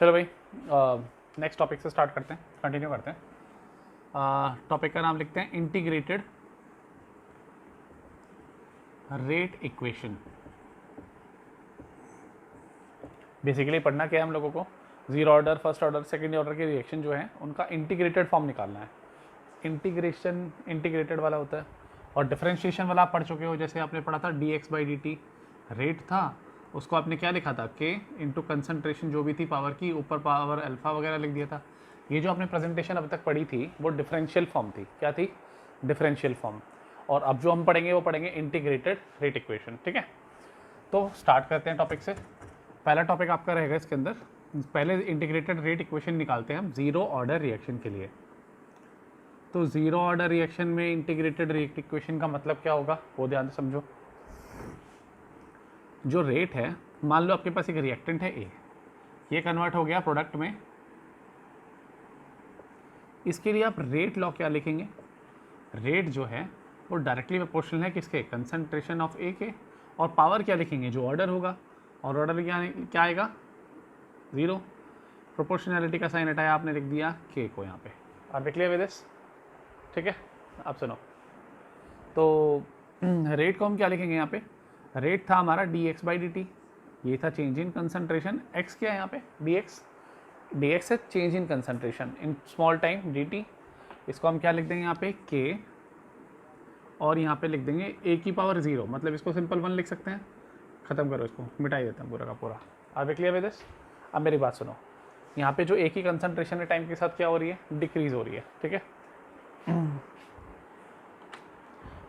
चलो भाई next topic से स्टार्ट करते हैं, कंटिन्यू करते हैं। टॉपिक का नाम लिखते हैं इंटीग्रेटेड रेट इक्वेशन। बेसिकली पढ़ना क्या है हम लोगों को, zero order, first order, second order के रिएक्शन जो है उनका इंटीग्रेटेड फॉर्म निकालना है। इंटीग्रेशन इंटीग्रेटेड वाला होता है और डिफरेंशिएशन वाला आप पढ़ चुके हो। जैसे आपने पढ़ा था dx/dt रेट था, उसको आपने क्या लिखा था, k इंटू कंसनट्रेशन जो भी थी पावर की, ऊपर पावर अल्फा वगैरह लिख दिया था। ये जो आपने प्रेजेंटेशन अब तक पढ़ी थी वो डिफरेंशियल फॉर्म थी। क्या थी? Differential form. और अब जो हम पढ़ेंगे वो पढ़ेंगे इंटीग्रेटेड रेट इक्वेशन। ठीक है, तो स्टार्ट करते हैं टॉपिक से। पहला टॉपिक आपका रहेगा इसके अंदर, पहले इंटीग्रेटेड रेट इक्वेशन निकालते हैं हम जीरो ऑर्डर रिएक्शन के लिए। तो जीरो ऑर्डर रिएक्शन में इंटीग्रेटेड रेट इक्वेशन का मतलब क्या होगा वो ध्यान से समझो। जो रेट है, मान लो आपके पास एक रिएक्टेंट है ए, ये कन्वर्ट हो गया प्रोडक्ट में। इसके लिए आप रेट लॉ क्या लिखेंगे? रेट जो है वो डायरेक्टली प्रोपोर्शनल है किसके? कंसंट्रेशन ऑफ ए के। और पावर क्या लिखेंगे? जो ऑर्डर होगा, और ऑर्डर क्या आएगा? ज़ीरो। प्रोपोर्शनैलिटी का साइन हटाया आपने, लिख दिया के को यहाँ पे। आप क्लियर विद दिस? ठीक है, आप सुनो। तो रेट को हम क्या लिखेंगे यहाँ पे? रेट था हमारा dx/dt, ये था चेंज इन कंसंट्रेशन। x क्या है यहाँ पे? dx है change in concentration in small time dt। इसको हम क्या लिख देंगे यहाँ पे? k, और यहाँ पे लिख देंगे a की पावर 0, मतलब इसको सिंपल 1 लिख सकते हैं। ख़त्म करो, इसको मिटाई देते हैं पूरा का पूरा। आप क्लियर विद दिस? अब मेरी बात सुनो, यहाँ पे जो a की कंसंट्रेशन है टाइम के साथ क्या हो रही है? डिक्रीज हो रही है। ठीक है,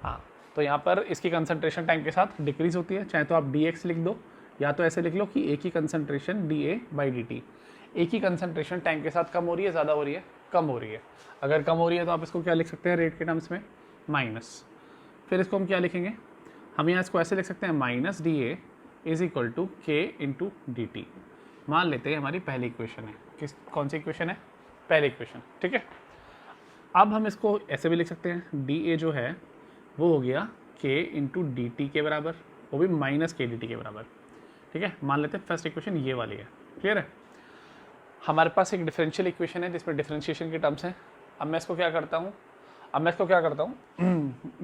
हाँ, तो यहाँ पर इसकी कंसंट्रेशन टाइम के साथ डिक्रीज होती है। चाहे तो आप dx लिख दो, या तो ऐसे लिख लो कि a की कंसंट्रेशन dA/dt। a की कंसंट्रेशन टाइम के साथ कम हो रही है, ज़्यादा हो रही है? कम हो रही है। अगर कम हो रही है तो आप इसको क्या लिख सकते हैं रेट के टर्म्स में? माइनस। फिर इसको हम क्या लिखेंगे? हम यहाँ इसको ऐसे लिख सकते हैं, minus dA is equal to के इंटू dt। मान लेते हैं हमारी पहली इक्वेशन है। कौन सी इक्वेशन है? पहली इक्वेशन। ठीक है, अब हम इसको ऐसे भी लिख सकते हैं, dA जो है वो हो गया k इंटू डी टी के बराबर, वो भी माइनस के डी टी के बराबर। ठीक है, मान लेते हैं फर्स्ट इक्वेशन ये वाली है। क्लियर है? हमारे पास एक डिफरेंशियल इक्वेशन है जिसमें डिफरेंशिएशन के टर्म्स हैं। अब मैं इसको क्या करता हूँ मैं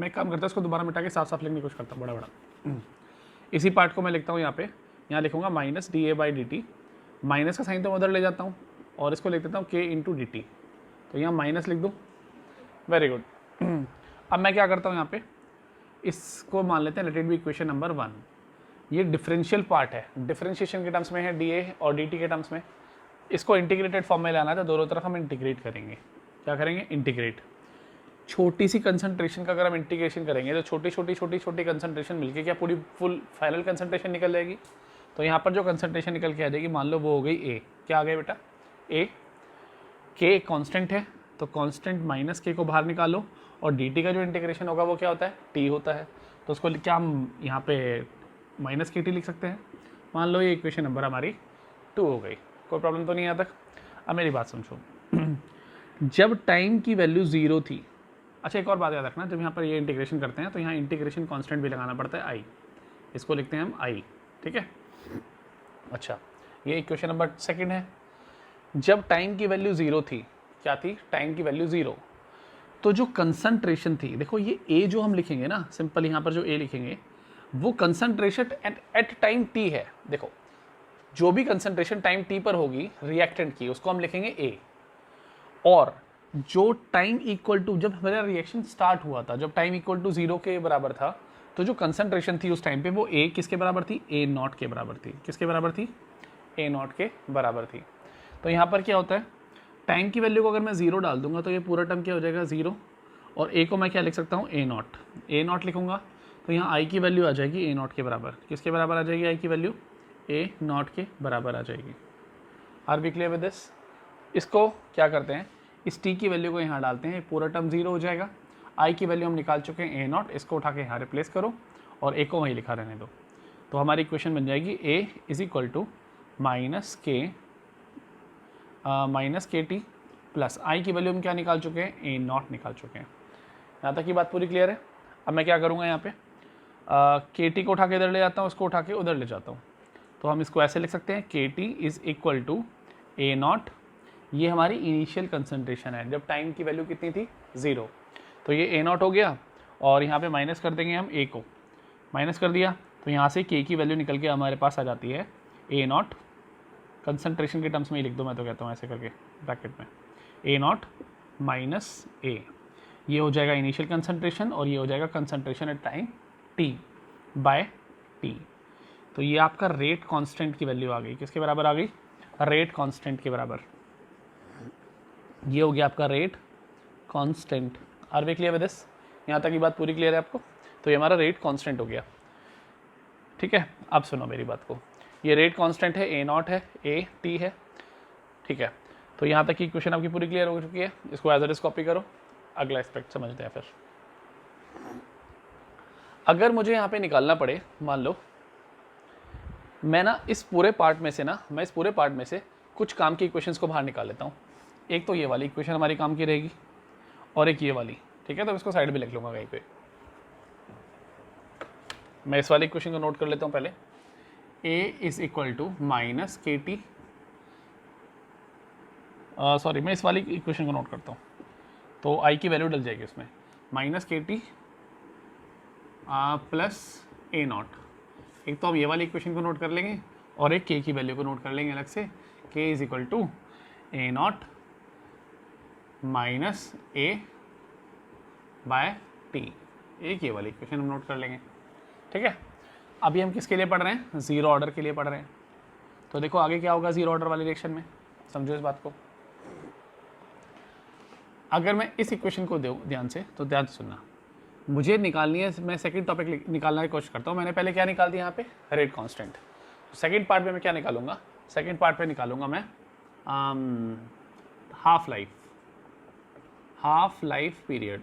एक काम करता हूँ, इसको दोबारा मिटा के साफ साफ लिखने की कोशिश करता हूँ, बड़ा बड़ा। इसी पार्ट को मैं लिखता हूँ यहाँ लिखूँगा माइनस dA/dt। माइनस का साइन तो मैं उधर ले जाता हूँ और इसको लिख देता हूँ k इंटू डी टी। तो यहाँ माइनस लिख दूँ। Very good. अब मैं क्या करता हूँ यहाँ पे, इसको मान लेते हैं let it be equation number 1। ये डिफरेंशियल पार्ट है, डिफरेंशिएशन के टर्म्स में है dA और dt के टर्म्स में। इसको इंटीग्रेटेड फॉर्म में लाना है तो दोनों तरफ हम इंटीग्रेट करेंगे। क्या करेंगे? इंटीग्रेट। छोटी सी कंसंट्रेशन का अगर हम इंटीग्रेशन करेंगे तो छोटी छोटी कंसंट्रेशन मिलके क्या पूरी फुल फाइनल कंसंट्रेशन निकल जाएगी। तो यहाँ पर जो कंसंट्रेशन निकल के आ जाएगी, मान लो वो हो गई a। क्या आ गया बेटा? a। k कांस्टेंट है तो कांस्टेंट माइनस k को बाहर निकालो, और dt का जो इंटीग्रेशन होगा वो क्या होता है? t होता है। तो उसको क्या हम यहाँ पे माइनस के टी लिख सकते हैं। मान लो ये इक्वेशन नंबर हमारी 2 हो गई। कोई प्रॉब्लम तो नहीं यहाँ तक? अब मेरी बात समझो। जब टाइम की वैल्यू 0 थी, अच्छा एक और बात याद रखना, जब यहाँ पर ये इंटीग्रेशन करते हैं तो यहाँ इंटीग्रेशन कांस्टेंट भी लगाना पड़ता है i। इसको लिखते हैं हम i। ठीक है, अच्छा ये इक्वेशन नंबर 2 है। जब टाइम की वैल्यू 0 थी, क्या थी? टाइम की वैल्यू 0। तो जो कंसंट्रेशन थी, देखो ये a जो हम लिखेंगे ना, सिंपल यहाँ पर जो a लिखेंगे वो कंसंट्रेशन एट टाइम t है। देखो जो भी कंसंट्रेशन टाइम t पर होगी रिएक्टेंट की, उसको हम लिखेंगे a। और जो टाइम इक्वल टू, जब हमारा रिएक्शन स्टार्ट हुआ था, जब टाइम इक्वल टू 0 के बराबर था, तो जो कंसंट्रेशन थी उस टाइम पे वो a किसके बराबर थी? a0 के बराबर थी। किसके बराबर थी? a0 के बराबर थी। तो यहाँ पर क्या होता है, टाइम की वैल्यू को अगर मैं 0 डाल दूंगा तो ये पूरा टर्म क्या हो जाएगा? 0। और a को मैं क्या लिख सकता हूँ? a0 लिखूंगा तो यहाँ i की वैल्यू आ जाएगी a0 के बराबर। किसके बराबर आ जाएगी i की वैल्यू? a0 के बराबर आ जाएगी। Are we clear with this? इसको क्या करते हैं, इस t की वैल्यू को यहाँ डालते हैं, पूरा टर्म 0 हो जाएगा। i की वैल्यू हम निकाल चुके हैं a0, इसको उठा के यहाँ रिप्लेस करो और a को वहीं लिखा रहने दो। तो हमारी इक्वेशन बन जाएगी a is equal to minus के टी प्लस i की वैल्यू हम क्या निकाल चुके हैं? a0 निकाल चुके हैं। यहाँ तक की बात पूरी क्लियर है? अब मैं क्या करूँगा यहाँ पे, के टी को उठा के इधर ले जाता हूँ, उसको उठा के उधर ले जाता हूँ। तो हम इसको ऐसे लिख सकते हैं, k t is equal to a naught, ये हमारी इनिशियल कंसंट्रेशन है जब टाइम की वैल्यू कितनी थी 0, तो ये ए नॉट हो गया और यहाँ पे माइनस कर देंगे हम ए को, माइनस कर दिया तो यहाँ से के की वैल्यू निकल के हमारे पास आ जाती है ए नॉट, कंसंट्रेशन के टर्म्स में ही लिख दो, मैं तो कहता हूँ ऐसे करके ब्रैकेट में, ए नॉट माइनस ए, ये हो जाएगा इनिशियल कंसंट्रेशन और ये हो जाएगा concentration at time t by t. तो ये आपका रेट कांस्टेंट की वैल्यू आ गई, किसके बराबर आ गई, रेट कांस्टेंट के बराबर। ये हो गया आपका rate constant. Are we clear with this? यहाँ तक की बात पूरी क्लियर है आपको? तो ये हमारा रेट कांस्टेंट हो गया, ठीक है। अब सुनो मेरी बात को, ये रेट कांस्टेंट है, ए नॉट है, ए टी है, ठीक है। तो यहाँ तक की क्वेश्चन आपकी पूरी क्लियर हो चुकी है, इसको एज इट इज कॉपी करो, अगला एस्पेक्ट समझते हैं। फिर अगर मुझे यहाँ पे निकालना पड़े, मान लो मैं ना इस पूरे पार्ट में से कुछ काम की इक्वेशंस को बाहर निकाल लेता हूँ। एक तो ये वाली इक्वेशन हमारी काम की रहेगी और एक ये वाली, ठीक है। तो इसको साइड में लिख लूँगा कहीं पे। मैं इस वाली इक्वेशन को नोट कर लेता हूँ पहले, a is equal to minus के टी, सॉरी मैं इस वाली इक्वेशन को नोट करता हूँ, तो i की वैल्यू डल जाएगी उसमें, माइनस के टी प्लस ए नॉट। एक तो हम ये वाली इक्वेशन को नोट कर लेंगे और एक k की वैल्यू को नोट कर लेंगे अलग से, k is equal to a naught minus a by t, एक ये वाली इक्वेशन हम नोट कर लेंगे, ठीक है। अभी हम किसके लिए पढ़ रहे हैं, ज़ीरो ऑर्डर के लिए पढ़ रहे हैं। तो देखो आगे क्या होगा ज़ीरो ऑर्डर वाले रिएक्शन में, समझो इस बात को। अगर मैं इस इक्वेशन को दूँ ध्यान से, तो ध्यान से सुनना, मुझे निकालनी है, मैं सेकंड टॉपिक निकालने की कोशिश करता हूँ। मैंने पहले क्या निकाल दिया यहाँ पे, रेट कांस्टेंट। सेकंड पार्ट में मैं क्या निकालूंगा, सेकंड पार्ट पे निकालूंगा मैं half life period.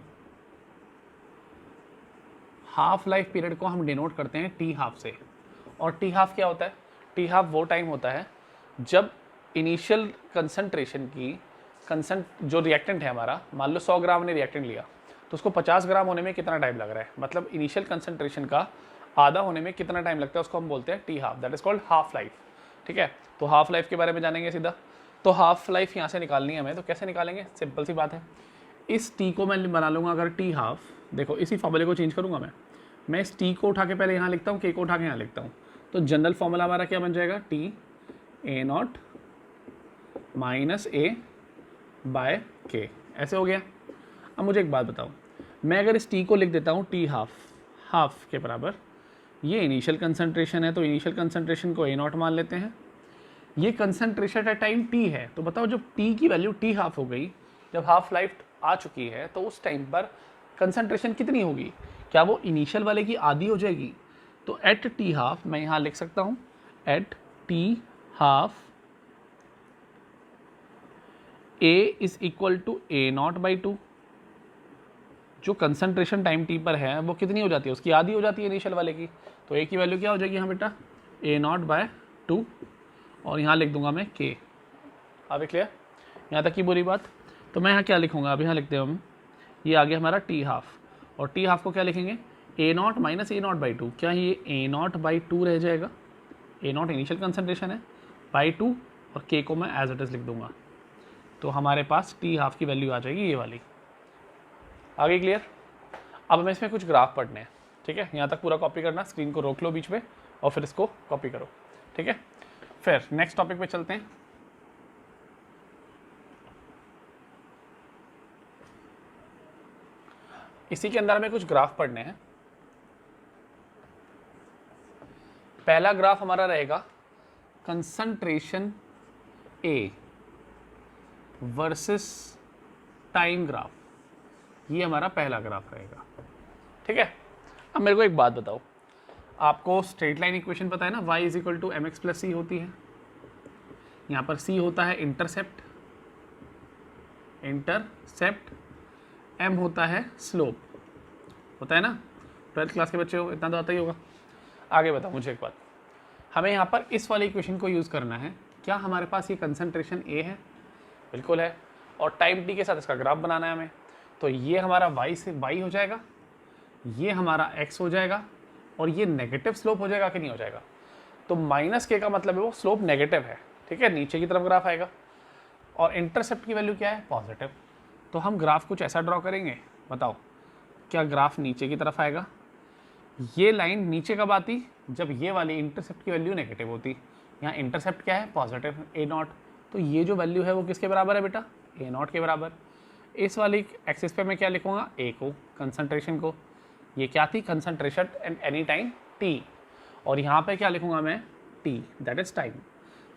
Half life period को हम डिनोट करते हैं टी हाफ से। और टी हाफ क्या होता है, टी हाफ वो टाइम होता है जब इनिशियल कंसंट्रेशन की जो रिएक्टेंट है हमारा, मान लो 100 ग्राम ने रिएक्टेंट लिया, तो उसको 50 ग्राम होने में कितना टाइम लग रहा है, मतलब इनिशियल कंसंट्रेशन का आधा होने में कितना टाइम लगता है, उसको हम बोलते हैं T half, that is called half life, ठीक है। तो हाफ लाइफ के बारे में जानेंगे सीधा। तो हाफ लाइफ यहाँ से निकालनी है हमें, तो कैसे निकालेंगे, सिंपल सी बात है। इस टी को मैं बना लूँगा अगर टी हाफ, देखो इसी फॉर्मूले को चेंज करूँगा मैं इस टी को उठा के पहले यहाँ लिखता हूँ, के को उठा के यहाँ लिखता हूँ, तो जनरल फॉर्मूला हमारा क्या बन जाएगा, t a naught minus a by k, ऐसे हो गया। अब मुझे एक बात बताओ, मैं अगर इस टी को लिख देता हूँ टी हाफ के बराबर, ये इनिशियल कंसंट्रेशन है, तो इनिशियल कंसंट्रेशन को ए नॉट मान लेते हैं। ये कंसंट्रेशन एट टाइम टी है, तो बताओ जब टी की वैल्यू टी हाफ हो गई, जब हाफ लाइफ आ चुकी है, तो उस टाइम पर कंसंट्रेशन कितनी होगी, क्या वो इनिशियल वाले की आधी हो जाएगी। तो एट टी हाफ मैं यहाँ लिख सकता हूँ, at t half a is equal to a naught by two. जो कंसंट्रेशन टाइम टी पर है वो कितनी हो जाती है, उसकी आधी हो जाती है इनिशियल वाले की। तो ए की वैल्यू क्या हो जाएगी यहाँ बेटा, ए नॉट बाय टू, और यहाँ लिख दूंगा मैं के। अभी क्लियर, यहाँ तक की बुरी बात। तो मैं यहाँ क्या लिखूँगा, अभी यहाँ लिखते हैं हम, ये आ गया हमारा टी हाफ, और टी हाफ को क्या लिखेंगे, A naught minus A naught by two. क्या ये ए नॉट बाई टू रह जाएगा, ए नॉट इनिशियल कंसंट्रेशन है, बाई टू, और के को मैं एज इट इज लिख दूंगा। तो हमारे पास टी हाफ की वैल्यू आ जाएगी ये वाली। आगे क्लियर। अब हमें इसमें कुछ ग्राफ पढ़ने हैं, ठीक है। यहाँ तक पूरा कॉपी करना, स्क्रीन को रोक लो बीच में और फिर इसको कॉपी करो, ठीक है। फिर नेक्स्ट टॉपिक पे चलते हैं। इसी के अंदर हमें कुछ ग्राफ पढ़ने हैं। पहला ग्राफ हमारा रहेगा concentration A versus time graph, ये हमारा पहला ग्राफ रहेगा, ठीक है। अब मेरे को एक बात बताओ, आपको स्ट्रेट लाइन इक्वेशन पता है ना, y is equal to M X plus C होती है। यहाँ पर c होता है इंटरसेप्ट, m होता है स्लोप, होता है ना, 12th क्लास के बच्चे हो, इतना तो आता ही होगा। आगे बताओ मुझे एक बात, हमें यहाँ पर इस वाली इक्वेशन को यूज़ करना है। क्या हमारे पास ये कंसंट्रेशन a है, बिल्कुल है, और टाइम t के साथ इसका ग्राफ बनाना है हमें। तो ये हमारा y से y हो जाएगा, ये हमारा x हो जाएगा, और ये नेगेटिव स्लोप हो जाएगा कि नहीं हो जाएगा। तो माइनस के का मतलब है वो स्लोप नेगेटिव है, ठीक है, नीचे की तरफ ग्राफ आएगा। और इंटरसेप्ट की वैल्यू क्या है, पॉजिटिव। तो हम ग्राफ कुछ ऐसा ड्रॉ करेंगे, बताओ क्या ग्राफ नीचे की तरफ आएगा। ये लाइन नीचे कब आती, जब ये वाली इंटरसेप्ट की वैल्यू नेगेटिव होती। यहाँ इंटरसेप्ट क्या है, पॉजिटिव ए नॉट। तो ये जो वैल्यू है वो किसके बराबर है बेटा, ए नॉट के बराबर। इस वाली एक्सिस पे मैं क्या लिखूंगा, ए को, कंसंट्रेशन को। ये क्या थी, concentration at any time t. और यहाँ पे क्या लिखूंगा मैं, t, that is time.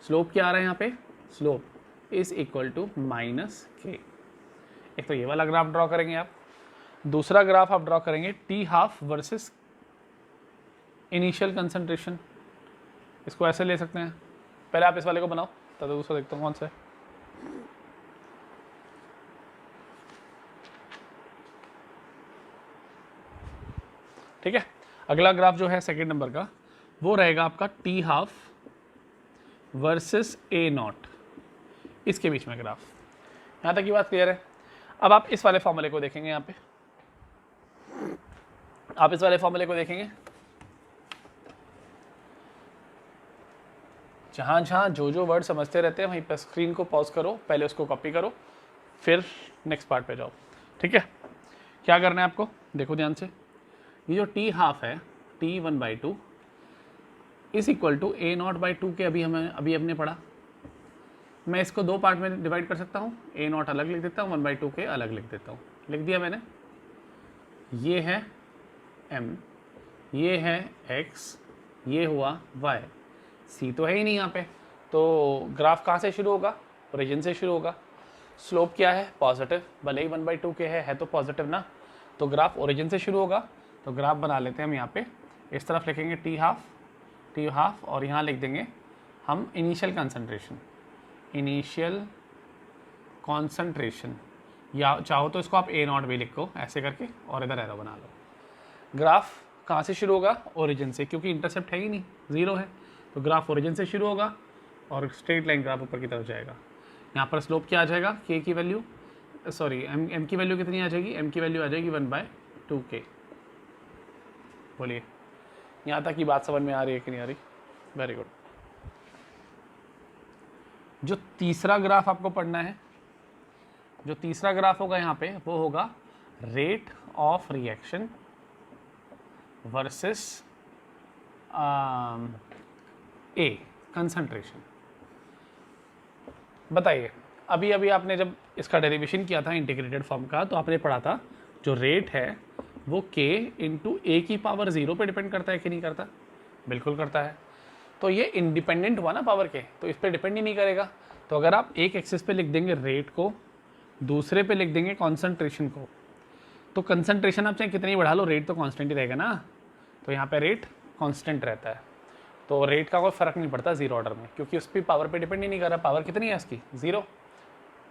Slope क्या आ रहा है यहाँ पे, slope is equal to minus k. एक तो ये वाला ग्राफ ड्रॉ करेंगे आप। दूसरा ग्राफ आप ड्रॉ करेंगे T half versus initial concentration. इसको ऐसे ले सकते हैं, पहले आप इस वाले को बनाओ तब दूसरा देखता हूँ कौन सा है। ठीक है, अगला ग्राफ जो है सेकेंड नंबर का वो रहेगा आपका T half versus A not, इसके बीच में ग्राफ। यहाँ तक की बात क्लियर है। अब आप इस वाले फॉर्मूले को देखेंगे, यहाँ पे आप इस वाले फॉर्मूले को देखेंगे, जहाँ जहाँ जो जो वर्ड समझते रहते हैं वहीं पर स्क्रीन को पॉज करो, पहले उसको कॉपी करो, फिर नेक्स्ट पार्ट पे जाओ। ठीक है, क्या करना है आपको, देखो ध्यान से। ये जो टी हाफ है, t 1/2 is equal to a naught by 2 k अभी हमने पढ़ा। मैं इसको दो पार्ट में डिवाइड कर सकता हूँ, ए नॉट अलग लिख देता हूँ, 1/2 के अलग लिख देता हूँ। लिख दिया मैंने। ये है m, ये है x, ये हुआ y, c तो है ही नहीं यहाँ पे। तो ग्राफ कहाँ से शुरू होगा, ओरिजिन से शुरू होगा। स्लोप क्या है, पॉजिटिव, भले ही 1/2 के है तो पॉजिटिव ना। तो ग्राफ ओरिजिन से शुरू होगा। तो ग्राफ बना लेते हैं हम यहाँ पे, इस तरफ लिखेंगे टी हाफ और यहाँ लिख देंगे हम इनिशियल कॉन्सेंट्रेशन, या चाहो तो इसको आप ए नॉट भी लिखो ऐसे करके और इधर एरो बना लो। ग्राफ कहाँ से शुरू होगा, ओरिजिन से, क्योंकि इंटरसेप्ट है ही नहीं, ज़ीरो है। तो ग्राफ ओरिजिन से शुरू होगा और स्ट्रेट लाइन ग्राफ ऊपर की तरफ जाएगा। यहाँ पर स्लोप क्या आ जाएगा, के की वैल्यू, सॉरी एम की वैल्यू कितनी आ जाएगी, एम की वैल्यू आ जाएगी 1/2 के। बोलिए यहाँ तक की बात समझ में आ रही है कि नहीं आ रही, वेरी गुड। जो तीसरा ग्राफ आपको पढ़ना है, जो तीसरा ग्राफ होगा यहाँ पे वो होगा rate of reaction versus A concentration. बताइए, अभी अभी आपने जब इसका डेरिवेशन किया था इंटीग्रेटेड फॉर्म का, तो आपने पढ़ा था जो रेट है वो k इंटू ए की पावर 0 पे डिपेंड करता है कि नहीं करता, बिल्कुल करता है। तो ये इंडिपेंडेंट हुआ ना पावर के, तो इस पर डिपेंड ही नहीं करेगा। तो अगर आप एक एक्सिस पे लिख देंगे रेट को, दूसरे पे लिख देंगे कॉन्सेंट्रेशन को, तो कंसंट्रेशन आप चाहे कितनी बढ़ा लो, रेट तो कांस्टेंट ही रहेगा ना। तो यहाँ पे रेट कांस्टेंट रहता है, तो रेट का कोई फर्क नहीं पड़ता जीरो ऑर्डर में, क्योंकि उस पर पावर पे डिपेंड ही नहीं कर रहा। पावर कितनी है इसकी, 0।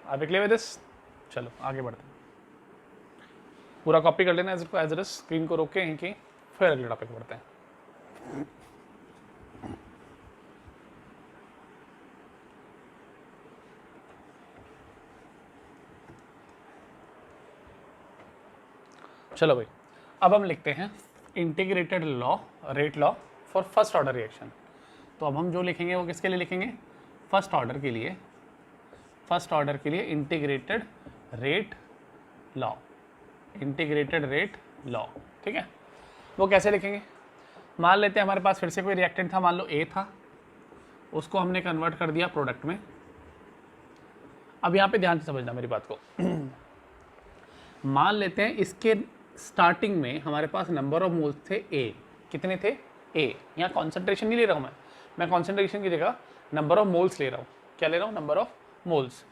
आप क्लियर विद दिस, चलो आगे बढ़ते हैं। पूरा कॉपी कर लेना इसको एज इट इज, स्क्रीन को रोके यहीं की, फिर अगले टॉपिक बढ़ते हैं। चलो भाई, अब हम लिखते हैं integrated law, rate law for first order reaction. तो अब हम जो लिखेंगे वो किसके लिए लिखेंगे, फर्स्ट ऑर्डर के लिए, फर्स्ट ऑर्डर के लिए integrated rate law, integrated rate law. ठीक है, वो कैसे लिखेंगे, मान लेते हैं हमारे पास फिर से कोई रिएक्टेंट था, मान लो ए था, उसको हमने कन्वर्ट कर दिया प्रोडक्ट में। अब यहाँ पे ध्यान से समझना मेरी बात को। मान लेते हैं इसके स्टार्टिंग में हमारे पास नंबर ऑफ मोल्स थे ए, कितने थे, ए। यहाँ कॉन्सेंट्रेशन नहीं ले रहा हूँ मैं कॉन्सेंट्रेशन की जगह नंबर ऑफ मोल्स ले रहा हूँ। क्या ले रहा हूँ, नंबर ऑफ मोल्स।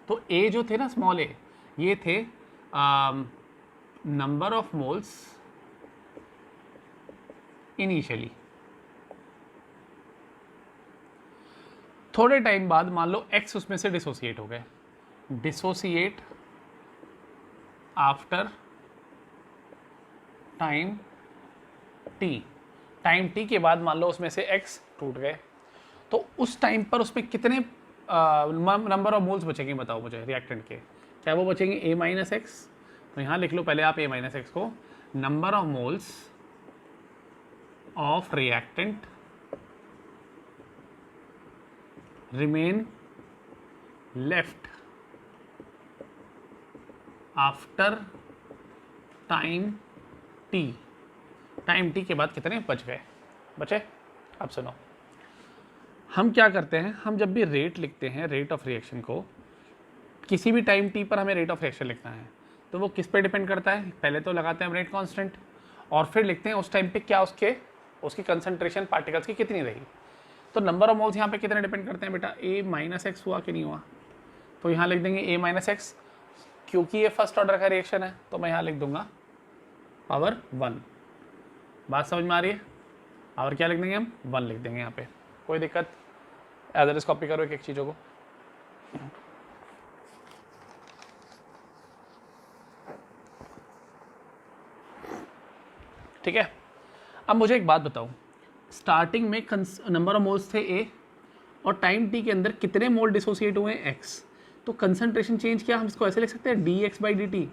तो ए जो थे ना, स्मॉल ए, ये थे नंबर ऑफ मोल्स इनिशियली। थोड़े टाइम बाद मान लो एक्स उसमें से डिसोसिएट हो गए, dissociate after time T, time T के बाद मान लो उसमें से एक्स टूट गए, तो उस टाइम पर उसमें कितने नंबर ऑफ मोल्स बचेंगे बताओ मुझे रिएक्टेंट के, क्या वो बचेंगे a माइनस एक्स। तो यहाँ लिख लो पहले आप a माइनस एक्स को, number of moles of reactant remain left after time T के बाद कितने बच गए, बचे। अब सुनो, हम क्या करते हैं, हम जब भी रेट लिखते हैं, रेट ऑफ रिएक्शन को, किसी भी टाइम टी पर हमें रेट ऑफ रिएक्शन लिखना है तो वो किस पे डिपेंड करता है, पहले तो लगाते हैं हम रेट कांस्टेंट और फिर लिखते हैं उस टाइम पे क्या उसकी कंसंट्रेशन पार्टिकल्स की कितनी रही। तो नंबर ऑफ मोल्स यहाँ पे कितने डिपेंड करते हैं बेटा, ए माइनस एक्स हुआ कि नहीं हुआ, तो यहाँ लिख देंगे ए माइनस एक्स, क्योंकि ये फर्स्ट ऑर्डर का रिएक्शन है तो मैं यहाँ लिख दूंगा पावर 1। बात समझ में आ रही है, और क्या लिख देंगे हम 1 लिख देंगे यहाँ पे, कोई दिक्कत। एज इट इज कॉपी करो एक एक चीज़ों को। ठीक है, अब मुझे एक बात बताओ, स्टार्टिंग में नंबर ऑफ मोल्स थे ए और टाइम टी के अंदर कितने मोल डिसोसिएट हुए हैं एक्स, तो कंसंट्रेशन चेंज किया, हम इसको ऐसे लिख सकते हैं D x by D T,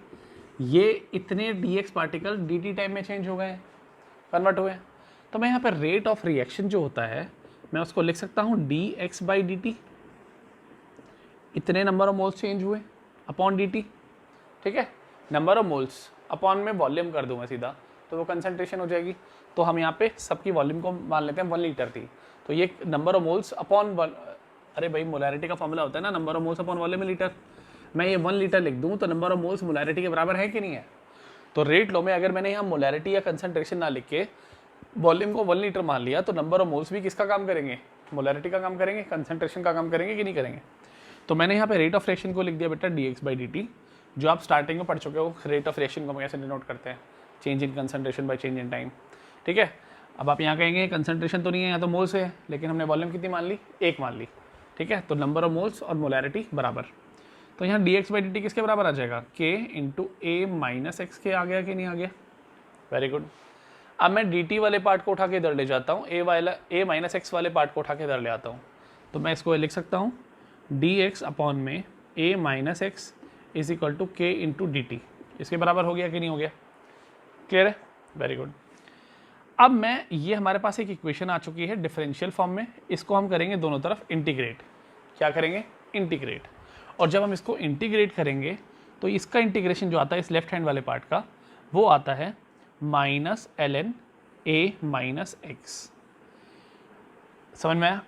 ये इतने D x particle D T time में चेंज हो गए, कन्वर्ट हुए। तो मैं यहाँ पर रेट ऑफ रिएक्शन जो होता है मैं उसको लिख सकता हूँ D x by D T, इतने नंबर ऑफ मोल्स चेंज हुए अपॉन डी टी। ठीक है, नंबर ऑफ मोल्स अपॉन में वॉल्यूम कर दूँ मैं सीधा, तो वो कंसंट्रेशन हो जाएगी। तो हम यहाँ पे सबकी वॉल्यूम को मान लेते हैं 1 लीटर थी, तो ये नंबर ऑफ मोल्स अपॉन 1, अरे भाई मोलैरिटी का फॉर्मूला होता है ना, number of moles upon volume litre. मैं ये 1 लीटर लिख दूँ तो नंबर ऑफ मोल्स मोलैरिटी के बराबर है कि नहीं है। तो रेट लो में अगर मैंने यहाँ मोलैरिटी या कंसंट्रेशन ना लिख के वॉल्यूम को 1 लीटर मान लिया तो नंबर ऑफ मोल्स भी किसका काम करेंगे, मोलैरिटी का काम करेंगे, कंसंट्रेशन का काम करेंगे कि नहीं करेंगे। तो मैंने यहाँ पे रेट ऑफ रिएक्शन को लिख दिया बेटा D x by D T, जो आप स्टार्टिंग में पढ़ चुके हो। रेट ऑफ रिएक्शन को हम कैसे डिनोट करते हैं, change in concentration by change in time. ठीक है, अब आप यहाँ कहेंगे कंसंट्रेशन तो नहीं है, यहाँ तो मोल्स है, लेकिन हमने वॉल्यूम कितनी मान ली, 1 मान ली। ठीक है, तो नंबर ऑफ मोल्स और मोलैरिटी बराबर, तो यहाँ D x by D T किसके बराबर आ जाएगा, के इंटू ए माइनस एक्स के आ गया कि नहीं आ गया, वेरी गुड। अब मैं डी टी वाले पार्ट को उठा के इधर ले जाता हूँ, ए माइनस एक्स वाले पार्ट को उठा के इधर ले आता हूँ, तो मैं इसको लिख सकता हूँ डी एक्स अपॉन में ए minus x is equal to के इंटू डी टी, इसके बराबर हो गया कि नहीं हो गया, क्लियर है, वेरी गुड। अब मैं ये हमारे पास एक इक्वेशन आ चुकी है डिफरेंशियल फॉर्म में, इसको हम करेंगे दोनों तरफ इंटीग्रेट। क्या करेंगे, इंटीग्रेट। और जब हम इसको इंटीग्रेट करेंगे तो इसका इंटीग्रेशन जो आता है इस लेफ्ट हैंड वाले पार्ट का, वो आता है minus l n a minus x. समझ में आया,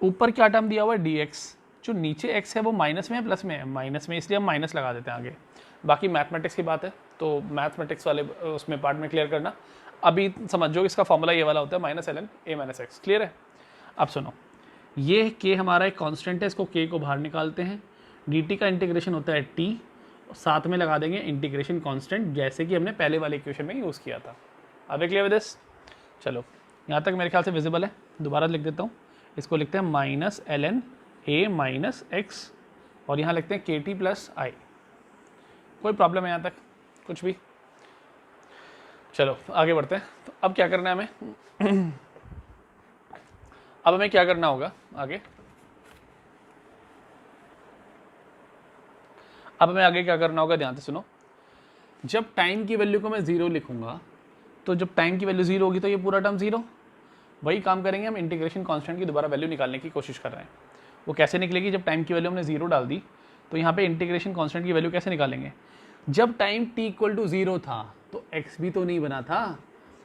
ऊपर क्या टर्म दिया हुआ है डी एक्स, जो नीचे एक्स है वो माइनस में है प्लस में है, माइनस में इसलिए हम माइनस लगा देते हैं आगे। बाकी मैथमेटिक्स की बात है तो मैथमेटिक्स वाले उसमें पार्ट में क्लियर करना, अभी समझो इसका फॉर्मूला ये वाला होता है minus l n a minus x, clear है। अब सुनो, ये के हमारा एक कांस्टेंट है, इसको के को बाहर निकालते हैं, डी टी का इंटीग्रेशन होता है टी, साथ में लगा देंगे इंटीग्रेशन कांस्टेंट जैसे कि हमने पहले वाले इक्वेशन में यूज़ किया था। अब क्लियर विद दिस, चलो यहाँ तक मेरे ख्याल से विजिबल है, दोबारा लिख देता हूँ, इसको लिखते हैं minus l n a minus x और यहाँ लिखते हैं के टी प्लस आई। कोई प्रॉब्लम है यहाँ तक कुछ भी, चलो आगे बढ़ते हैं। तो अब क्या करना है हमें अब हमें क्या करना होगा आगे, अब हमें आगे क्या करना होगा, ध्यान से सुनो। जब टाइम की वैल्यू को मैं 0 लिखूंगा तो जब टाइम की वैल्यू 0 होगी तो ये पूरा टर्म 0, वही काम करेंगे हम, इंटीग्रेशन कांस्टेंट की दोबारा वैल्यू निकालने की कोशिश कर रहे हैं। वो कैसे निकलेगी, जब टाइम की वैल्यू हमने 0 डाल दी तो यहाँ पे इंटीग्रेशन कांस्टेंट की वैल्यू कैसे निकालेंगे, जब टाइम t इक्वल टू 0 था तो x भी तो नहीं बना था,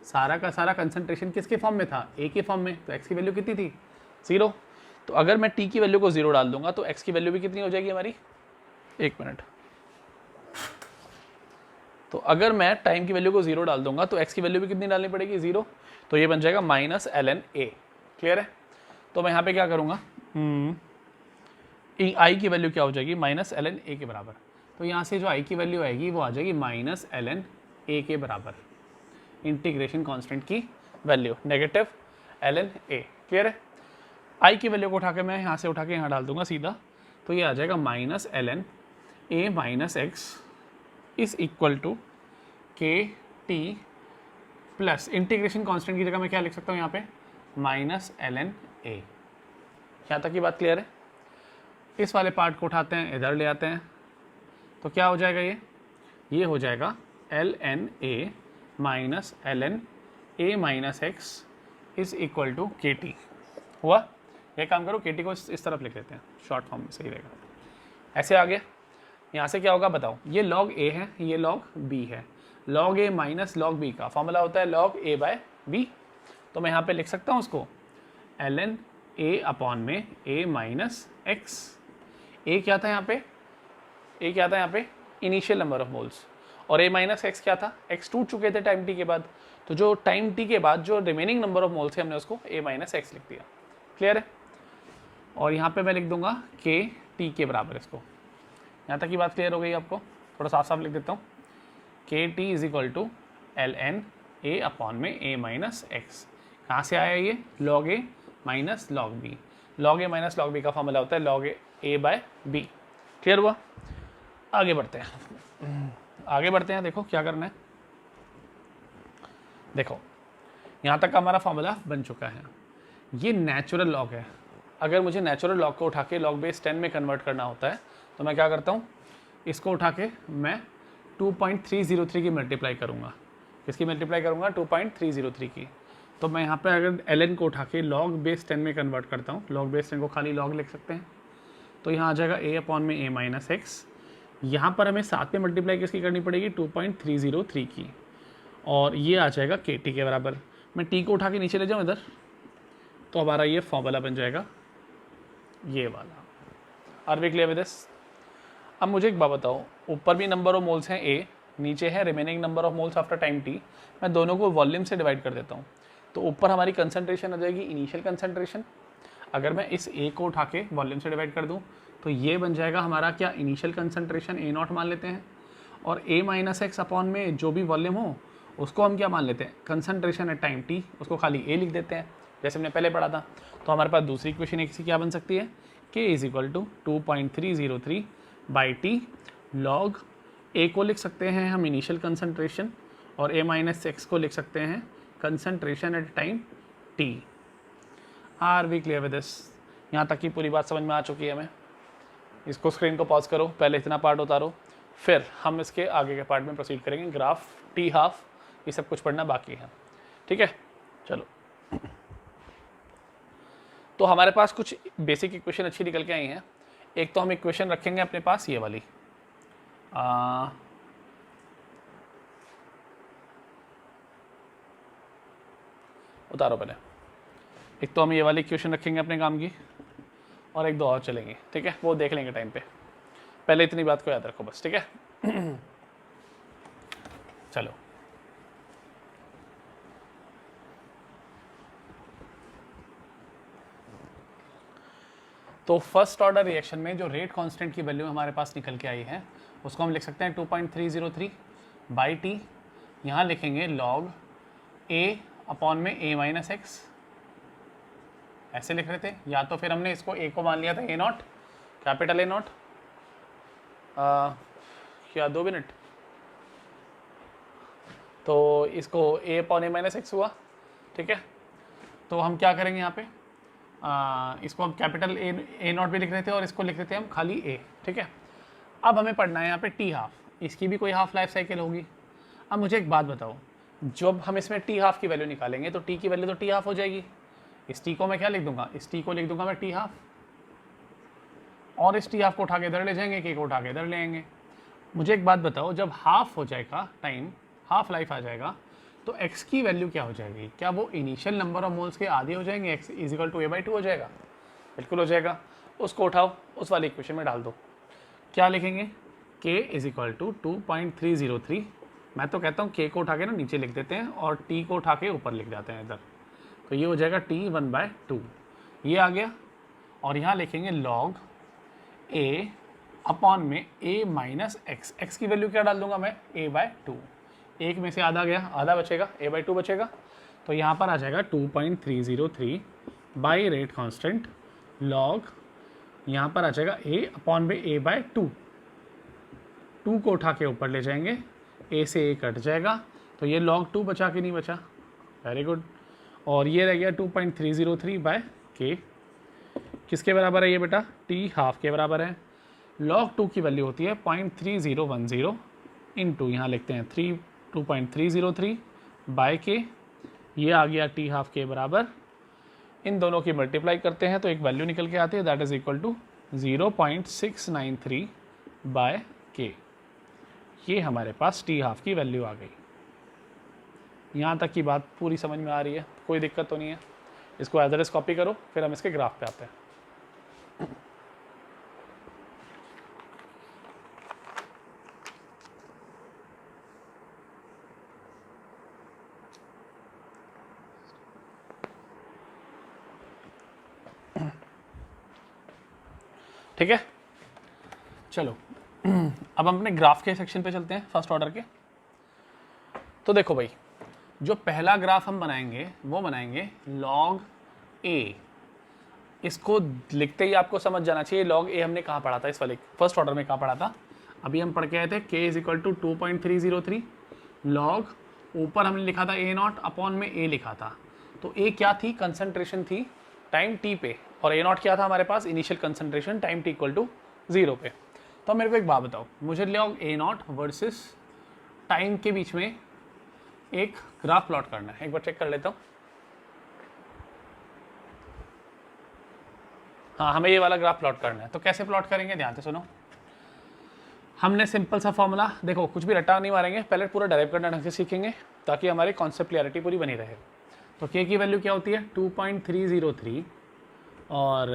सारा का सारा कंसंट्रेशन किसके फॉर्म में था, a के फॉर्म में, तो x की वैल्यू कितनी थी 0। तो अगर मैं t की वैल्यू को 0 डाल दूंगा तो x की वैल्यू भी कितनी हो जाएगी हमारी, 1 मिनट। तो अगर मैं टाइम की वैल्यू को 0 डाल दूंगा तो x की वैल्यू भी कितनी डालनी पड़ेगी, 0, तो ये बन जाएगा minus l n a, clear है। तो मैं यहाँ पे क्या करूँगा, आई की वैल्यू क्या हो जाएगी, माइनस एल एन ए के बराबर, तो यहाँ से जो आई की वैल्यू आएगी वो आ जाएगी माइनस एल एन ए के बराबर, इंटीग्रेशन कांस्टेंट की value negative l n a, clear है। आई की वैल्यू को उठा के मैं यहाँ से उठा के यहाँ डाल दूंगा सीधा, तो ये आ जाएगा minus l n a minus x is equal to k t plus integration constant की जगह मैं क्या लिख सकता हूँ यहाँ पे, माइनस एल एन ए। यहाँ तक की बात क्लियर है। इस वाले पार्ट को उठाते हैं इधर ले आते हैं तो क्या हो जाएगा, ये हो जाएगा l n a minus l n a minus x is equal to k t. हुआ, ये काम करो, के टी को इस तरफ लिख लेते हैं, शॉर्ट फॉर्म में सही रहेगा। ऐसे आ गया, यहाँ से क्या होगा बताओ, ये log a है, ये log b है, log a minus log b का फॉर्मूला होता है log a बाय b। तो मैं यहाँ पे लिख सकता हूँ उसको ln a अपॉन में a माइनस एक्स। a क्या था यहाँ पे, a क्या था यहाँ पे इनिशियल नंबर ऑफ मोल्स, और a माइनस एक्स क्या था, x टूट चुके थे टाइम t के बाद, तो जो टाइम t के बाद जो रिमेनिंग नंबर ऑफ मोल्स थे हमने उसको a माइनस एक्स लिख दिया। क्लियर है। और यहाँ पे मैं लिख दूंगा k t के बराबर, इसको यहाँ तक की बात क्लियर हो गई आपको। थोड़ा साफ साफ लिख देता हूँ, k t is equal to l n a upon में ए माइनस एक्स। कहाँ से आया ये, log a minus log b. Log a minus log b का फॉर्मूला होता है log a by b. Clear हुआ। आगे बढ़ते हैं, आगे बढ़ते हैं। देखो क्या करना है, देखो यहाँ तक का हमारा फॉर्मूला बन चुका है। ये नेचुरल लॉग है। अगर मुझे नेचुरल लॉग को उठा के लॉग बेस 10 में कन्वर्ट करना होता है तो मैं क्या करता हूँ, इसको उठा के मैं 2.303 की मल्टीप्लाई करूँगा। किसकी मल्टीप्लाई करूँगा, 2.303 की। तो मैं यहाँ पे अगर ln को उठा के लॉग बेस 10 में कन्वर्ट करता हूँ, लॉग बेस 10 को खाली लॉग लिख सकते हैं, तो यहाँ आ जाएगा a अपॉन में a माइनस एक्स। यहाँ पर हमें साथ में मल्टीप्लाई किसकी करनी पड़ेगी, 2.303 की, और ये आ जाएगा के टी के बराबर। मैं टी को उठा के नीचे ले जाऊँ इधर, तो हमारा ये फॉर्मूला बन जाएगा ये वाला। Are we clear with this. अब मुझे एक बात बताओ, ऊपर भी नंबर ऑफ मोल्स हैं a, नीचे है remaining number of moles after time t। मैं दोनों को वॉल्यूम से डिवाइड कर देता हूँ, तो ऊपर हमारी कंसंट्रेशन आ जाएगी इनिशियल कंसंट्रेशन। अगर मैं इस a को उठा के वॉल्यूम से डिवाइड कर दूँ तो ये बन जाएगा हमारा क्या, इनिशियल कंसंट्रेशन a नॉट मान लेते हैं, और a माइनस एक्स अपॉन में जो भी वॉल्यूम हो उसको हम क्या मान लेते हैं, कंसंट्रेशन एट टाइम t, उसको खाली a लिख देते हैं जैसे हमने पहले पढ़ा था। तो हमारे पास दूसरी इक्वेशन एक सी क्या बन सकती है, k is equal to 2.303 by t. Log a को लिख सकते हैं हम इनिशियल कंसंट्रेशन, और a माइनस एक्स को लिख सकते हैं concentration at time t। Are we clear with this. यहाँ तक की पूरी बात समझ में आ चुकी है हमें। इसको स्क्रीन को पॉज करो, पहले इतना पार्ट उतारो, फिर हम इसके आगे के पार्ट में प्रोसीड करेंगे। ग्राफ, टी हाफ, ये सब कुछ पढ़ना बाकी है। ठीक है, चलो। तो हमारे पास कुछ बेसिक इक्वेशन अच्छी निकल के आई हैं। एक तो हम इक्वेशन रखेंगे अपने पास ये वाली, उतारो पहले। एक तो हम ये वाली इक्वेशन रखेंगे अपने काम की, और एक दो और चलेंगे। ठीक है, वो देख लेंगे टाइम पे। पहले इतनी बात को याद रखो बस। ठीक है चलो। तो फर्स्ट ऑर्डर रिएक्शन में जो रेट कांस्टेंट की वैल्यू हमारे पास निकल के आई है उसको हम लिख सकते हैं 2.303 बाई टी। यहाँ लिखेंगे लॉग a अपॉन में a माइनस एक्स, ऐसे लिख रहे थे। या तो फिर हमने इसको a को मान लिया था a not, capital A not. क्या 2 मिनट, तो इसको a upon a minus x हुआ। ठीक है, तो हम क्या करेंगे यहाँ पे, इसको हम कैपिटल ए नॉट भी लिख रहे थे और इसको लिख रहे थे हम खाली ए। ठीक है, अब हमें पढ़ना है यहाँ पे टी हाफ, इसकी भी कोई हाफ लाइफ साइकिल होगी। अब मुझे एक बात बताओ, जब हम इसमें टी हाफ की वैल्यू निकालेंगे तो टी की वैल्यू तो टी हाफ हो जाएगी। इस टी को मैं क्या लिख दूंगा, इस टी को लिख दूंगा मैं टी हाफ, और इस टी हाफ को उठा के इधर ले जाएंगे, के को उठा के इधर ले आएंगे। मुझे एक बात बताओ, जब हाफ हो जाएगा टाइम, हाफ लाइफ आ जाएगा, तो x की वैल्यू क्या हो जाएगी, क्या वो इनिशियल नंबर ऑफ मोल्स के आधे हो जाएंगे, x is equal to a/2 हो जाएगा। बिल्कुल हो जाएगा। उसको उठाओ, उस वाली इक्वेशन में डाल दो। क्या लिखेंगे, k इज इक्वल टू 2.303। मैं तो कहता हूँ k को उठा के ना नीचे लिख देते हैं और t को उठा के ऊपर लिख जाते हैं इधर, तो ये हो जाएगा t 1/2, ये आ गया। और यहाँ लिखेंगे log a अपॉन में a माइनस एक्स। एक्स की वैल्यू क्या डाल दूंगा मैं, a/2। एक में से आधा गया, आधा बचेगा, a/2 बचेगा। तो यहाँ पर आ जाएगा 2.303 बाई रेट कांस्टेंट लॉग, यहाँ पर आ जाएगा a अपॉन में a/2। 2 को उठा के ऊपर ले जाएंगे, a से a कट जाएगा, तो ये log 2 बचा कि नहीं बचा, वेरी गुड। और ये रह गया 2.303 बाय k, किसके बराबर है ये बेटा, t हाफ के बराबर है। log 2 की वैल्यू होती है 0.3010 इंटू, यहाँ लिखते हैं 2.303 बाय के, ये आ गया टी हाफ के बराबर। इन दोनों की मल्टीप्लाई करते हैं तो एक वैल्यू निकल के आती है, that is equal to 0.693 by k, ये हमारे पास t हाफ की वैल्यू आ गई। यहाँ तक की बात पूरी समझ में आ रही है, कोई दिक्कत तो नहीं है। इसको एज इट इज कॉपी करो, फिर हम इसके ग्राफ पे आते हैं। ठीक है, चलो अब हम अपने ग्राफ के सेक्शन पे चलते हैं, फर्स्ट ऑर्डर के। तो देखो भाई, जो पहला ग्राफ हम बनाएंगे वो बनाएंगे log a। इसको लिखते ही आपको समझ जाना चाहिए log a हमने कहाँ पढ़ा था, इस वाले फर्स्ट ऑर्डर में कहाँ पढ़ा था। अभी हम पढ़ के आए थे k is equal to 2.303 log, ऊपर हमने लिखा था a नॉट अपॉन में a लिखा था। तो a क्या थी, कंसंट्रेशन थी टाइम t पे, और a नॉट क्या था हमारे पास, initial concentration time t equal to 0 पे। तो मेरे को एक बात बताओ, मुझे log a not versus time के बीच में एक ग्राफ प्लॉट करना है। एक बार चेक कर लेता हूँ। हाँ, हमें ये वाला ग्राफ प्लॉट करना है। तो कैसे प्लॉट करेंगे, ध्यान से सुनो। हमने सिंपल सा फॉर्मूला, देखो कुछ भी रट्टा नहीं मारेंगे, पहले पूरा डेराइव करना ढंग से सीखेंगे ताकि हमारी कॉन्सेप्ट क्लियरिटी पूरी बनी रहे। तो k की वैल्यू क्या होती है 2.303, और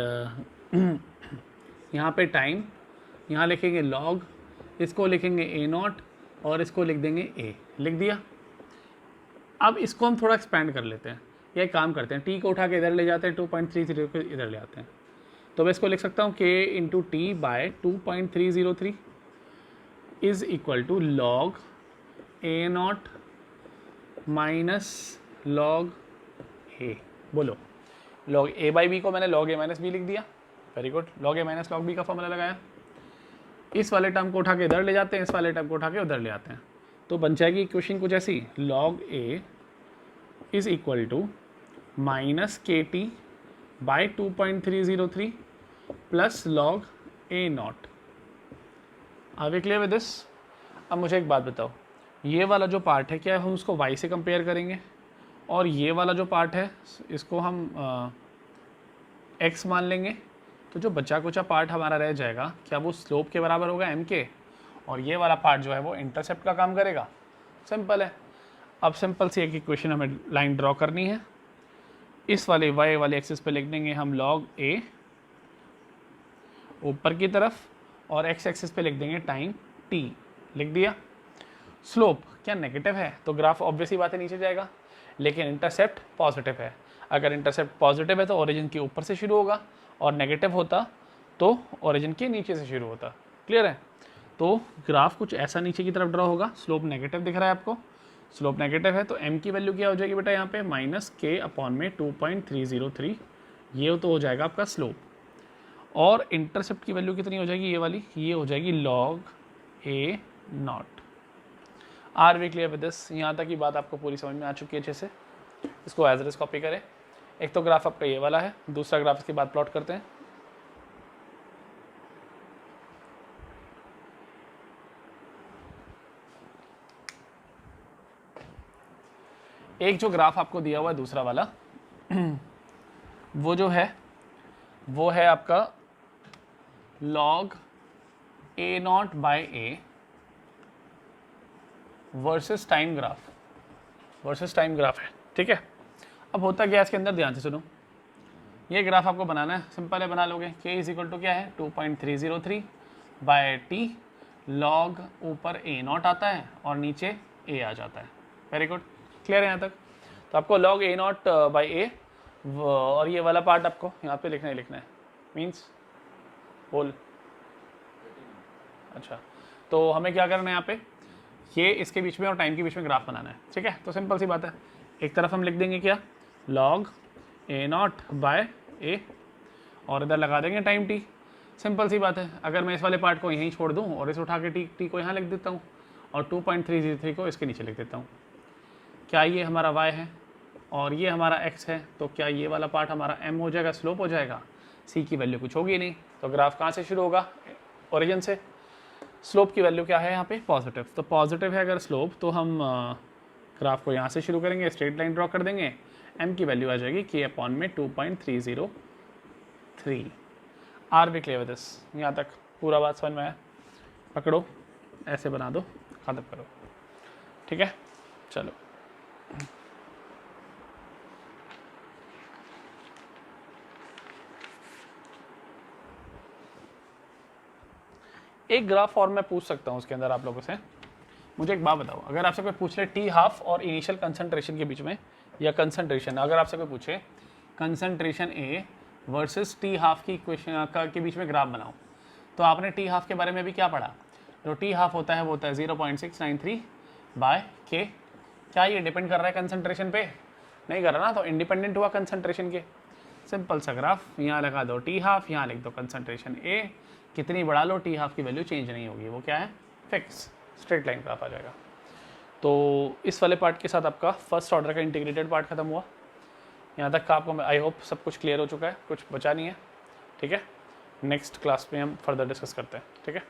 यहाँ पे टाइम, यहाँ लिखेंगे log, इसको लिखेंगे a नॉट और इसको लिख देंगे a। लिख दिया। अब इसको हम थोड़ा एक्सपैंड कर लेते हैं, या एक काम करते हैं, t को उठा के इधर ले जाते हैं, 2.30 को इधर ले आते हैं। तो मैं इसको लिख सकता हूँ k into t by 2.303 is equal to log a naught minus log a। बोलो, log a बाई बी को मैंने log a माइनस बी लिख दिया। Very good, log a minus log b का फॉर्मूला लगाया। इस वाले टर्म को उठा के इधर ले जाते हैं, इस वाले टर्म को उठा के उधर ले आते हैं। तो बन जाएगी इक्वेशन कुछ ऐसी, log a is equal to minus के T by 2.303 plus log a not. Are we clear with this? अब मुझे एक बात बताओ, ये वाला जो पार्ट है क्या हम उसको y से कंपेयर करेंगे, और ये वाला जो पार्ट है इसको हम x मान लेंगे। तो जो बचा कुचा पार्ट हमारा रह जाएगा, क्या वो स्लोप के बराबर होगा m के, और ये वाला पार्ट जो है वो इंटरसेप्ट का काम करेगा। सिंपल है। अब सिंपल सी एक इक्वेशन हमें लाइन ड्रॉ करनी है। इस वाले y वाले एक्सिस पे लिख देंगे हम log a ऊपर की तरफ, और x एक्सिस पे लिख देंगे टाइम t। लिख दिया। स्लोप क्या नेगेटिव है, तो ग्राफ ऑब्वियसली बात है नीचे जाएगा, लेकिन इंटरसेप्ट पॉजिटिव है। अगर इंटरसेप्ट पॉजिटिव है तो ओरिजिन के ऊपर से शुरू होगा, और नेगेटिव होता तो ओरिजिन के नीचे से शुरू होता। क्लियर है? तो ग्राफ कुछ ऐसा नीचे की तरफ ड्रॉ होगा। स्लोप नेगेटिव दिख रहा है आपको, स्लोप नेगेटिव है, तो m की वैल्यू क्या हो जाएगी बेटा यहाँ पे, माइनस के अपॉन में 2.303, ये तो हो जाएगा आपका स्लोप। और इंटरसेप्ट की वैल्यू कितनी हो जाएगी, ये वाली, ये हो जाएगी log a not. Are we clear with this? यहाँ तक की बात आपको पूरी समझ में आ चुकी है अच्छे से। इसको एज इट इज कॉपी करें। एक तो ग्राफ आपका ये वाला है, दूसरा ग्राफ इसके बाद प्लॉट करते हैं। एक जो ग्राफ आपको दिया हुआ है दूसरा वाला, वो जो है वो है आपका log a naught by a versus time graph, versus time graph है। ठीक है, अब होता क्या है इसके अंदर, ध्यान से सुनो। ये ग्राफ आपको बनाना है, सिंपल है, बना लोगे। k इज इक्वल टू क्या है 2.303 बाय टी, log ऊपर a नॉट आता है और नीचे a आ जाता है। वेरी गुड, क्लियर है यहाँ तक? तो आपको log a not by a, और ये वाला पार्ट आपको यहाँ पे लिखना है, मीन्स बोल। अच्छा, तो हमें क्या करना है यहाँ पे, ये इसके बीच में और टाइम के बीच में ग्राफ बनाना है। ठीक है, तो सिंपल सी बात है, एक तरफ हम लिख देंगे क्या, log a naught by a, और इधर लगा देंगे टाइम t। सिंपल सी बात है, अगर मैं इस वाले पार्ट को यहीं छोड़ दूँ और इसे उठा के t को यहाँ लिख देता हूँ, और 2.303 को इसके नीचे लिख देता हूँ, क्या ये हमारा y है और ये हमारा x है, तो क्या ये वाला पार्ट हमारा m हो जाएगा, स्लोप हो जाएगा। c की वैल्यू कुछ होगी नहीं, तो ग्राफ कहाँ से शुरू होगा, ओरिजिन से। स्लोप की वैल्यू क्या है यहाँ पे, पॉजिटिव, तो पॉजिटिव है अगर स्लोप, तो हम ग्राफ को यहाँ से शुरू करेंगे, स्ट्रेट लाइन ड्रॉ कर देंगे, m की वैल्यू आ जाएगी k अपॉन में 2.303। Are we clear with this? यहाँ तक पूरा बात समझ में आया? पकड़ो, ऐसे बना दो, ख़त्म करो। ठीक है, चलो एक ग्राफ और मैं पूछ सकता हूँ उसके अंदर आप लोगों से। मुझे एक बात बताओ, अगर आपसे कोई पूछ ले टी हाफ और इनिशियल कंसंट्रेशन के बीच में, या कंसंट्रेशन, अगर आपसे कोई पूछे concentration A versus T half की इक्वेशन के बीच में ग्राफ बनाओ, तो आपने टी हाफ के बारे में भी क्या पढ़ा? जो टी हाफ होता है वो होता है 0.693 बाय के। क्या ये डिपेंड कर रहा है कंसंट्रेशन पे? नहीं कर रहा ना, तो इंडिपेंडेंट हुआ कंसंट्रेशन के। सिंपल सा ग्राफ, यहाँ लगा दो टी हाफ, यहाँ लिख दो कंसंट्रेशन ए, कितनी बढ़ा लो टी हाफ की वैल्यू चेंज नहीं होगी, वो क्या है? फिक्स स्ट्रेट लाइन ग्राफ आ जाएगा। तो इस वाले पार्ट के साथ आपका फर्स्ट ऑर्डर का इंटीग्रेटेड पार्ट खत्म हुआ। यहाँ तक का आपको आई होप सब कुछ क्लियर हो चुका है, कुछ बचा नहीं है। ठीक है, नेक्स्ट क्लास में हम फर्दर डिस्कस करते हैं। ठीक है।